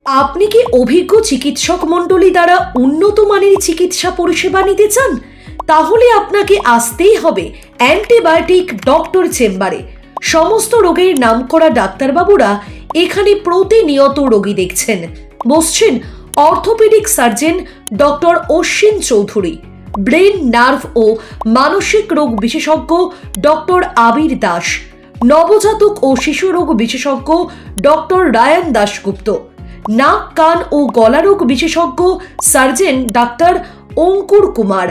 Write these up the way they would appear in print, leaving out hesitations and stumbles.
আপনি কি অভিজ্ঞ চিকিৎসক মণ্ডলী দ্বারা উন্নত মানের চিকিৎসা পরিষেবা নিতে চান? তাহলে আপনাকে আসতেই হবে অ্যান্টিবায়োটিক ডক্টর চেম্বারে। সমস্ত রোগের নামকরা ডাক্তারবাবুরা এখানে প্রতিনিয়ত রোগী দেখছেন। বসছেন orthopaedic surgeon doctor Ashwin Chowdhury, brain, nerve ও মানসিক রোগ বিশেষজ্ঞ ডক্টর আবির দাস, নবজাতক ও শিশু রোগ বিশেষজ্ঞ ডক্টর রায়ান দাশগুপ্ত, নাক, কান ও গলা রোগ বিশেষজ্ঞ সার্জন ডাক্তার অঙ্কুর কুমার,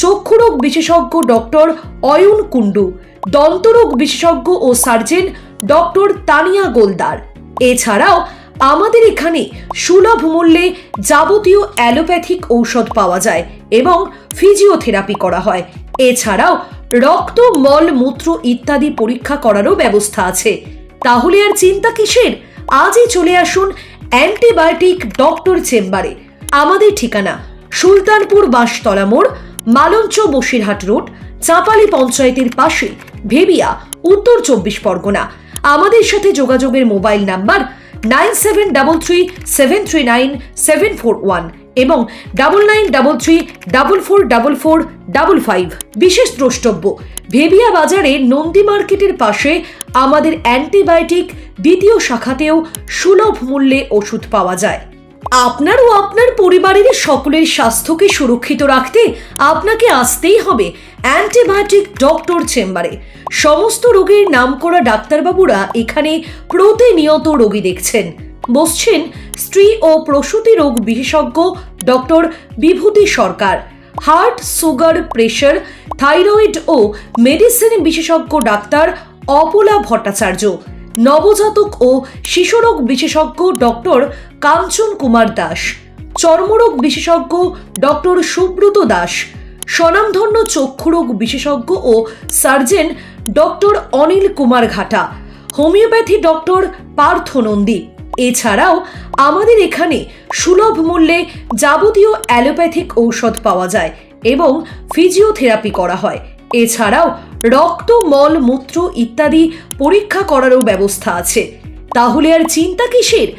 চক্ষুরোগ বিশেষজ্ঞ ডক্টর অয়ন কুণ্ডু, দন্তরোগ বিশেষজ্ঞ ও সার্জন ডক্টর তানিয়া গোলদার। এছাড়াও আমাদের এখানে সুলভ মূল্যে যাবতীয় অ্যালোপ্যাথিক ঔষধ পাওয়া যায় এবং ফিজিওথেরাপি করা হয়। এছাড়াও রক্ত, মল, মূত্র ইত্যাদি পরীক্ষা করারও ব্যবস্থা আছে। তাহলে আর চিন্তা কিসের? আজই চলে আসুন অ্যান্টিবায়োটিক ডক্টর চেম্বারে। আমাদের ঠিকানা সুলতানপুর বাঁশতলা মোড়, মালঞ্চ, বসিরহাট রোড, চাঁপালি পঞ্চায়েতের পাশে, ভেবিয়া, উত্তর 24 পরগনা। আমাদের সাথে যোগাযোগের মোবাইল নাম্বার 9733739741 এবং 9933444455। বিশেষ দ্রষ্টব্য, ভেবিয়া বাজারে নন্দী মার্কেটের পাশে আমাদের অ্যান্টিবায়োটিক দ্বিতীয় শাখাতেও সুলভ মূল্যে ওষুধ পাওয়া যায়। আপনার ও আপনার পরিবারের সকলের স্বাস্থ্যকে সুরক্ষিত রাখতে আপনাকে আসতেই হবে অ্যান্টিবায়োটিক ডক্টর চেম্বারে। সমস্ত রোগের নামকরা ডাক্তারবাবুরা এখানে প্রতিনিয়ত রোগী দেখছেন। বসছেন স্ত্রী ও প্রসূতি রোগ বিশেষজ্ঞ ডক্টর বিভূতি সরকার, হার্ট, সুগার, প্রেশার, থাইরয়েড ও মেডিসিন বিশেষজ্ঞ ডাক্তার অপলা ভট্টাচার্য, নবজাতক ও শিশুরোগ বিশেষজ্ঞ ডক্টর কাঞ্চন কুমার দাস, চর্মরোগ বিশেষজ্ঞ ডক্টর সুব্রত দাস, স্বনামধন্য চক্ষুরোগ বিশেষজ্ঞ ও সার্জন ডক্টর অনিল কুমার ঘাটা, হোমিওপ্যাথি ডক্টর পার্থ নন্দী। এছাড়াও আমাদের এখানে সুলভ মূল্যে যাবতীয় অ্যালোপ্যাথিক ঔষধ পাওয়া যায় এবং ফিজিওথেরাপি করা হয়। এছাড়াও রক্ত, মল, মূত্র ইত্যাদি পরীক্ষা করারও ব্যবস্থা আছে। তাহলে আর চিন্তা কিসের?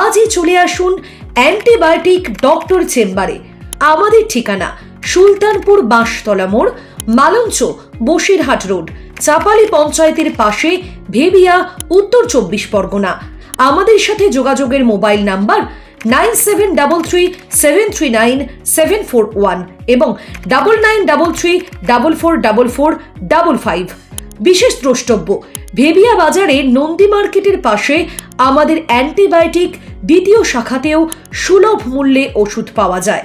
আজই চলে আসুন অ্যান্টিবায়োটিক ডক্টর চেম্বারে। আমাদের ঠিকানা সুলতানপুর বাঁশতলা মোড়, মালঞ্চ, বসিরহাট রোড, চাঁপালি পঞ্চায়েতের পাশে, ভেবিয়া, উত্তর 24 পরগনা। আমাদের সাথে যোগাযোগের মোবাইল নাম্বার 9733739741 এবং 9933444455। বিশেষ দ্রষ্টব্য, ভেবিয়া বাজারে নন্দী মার্কেটের পাশে আমাদের অ্যান্টিবায়োটিক দ্বিতীয় শাখাতেও সুলভ মূল্যে ওষুধ পাওয়া যায়।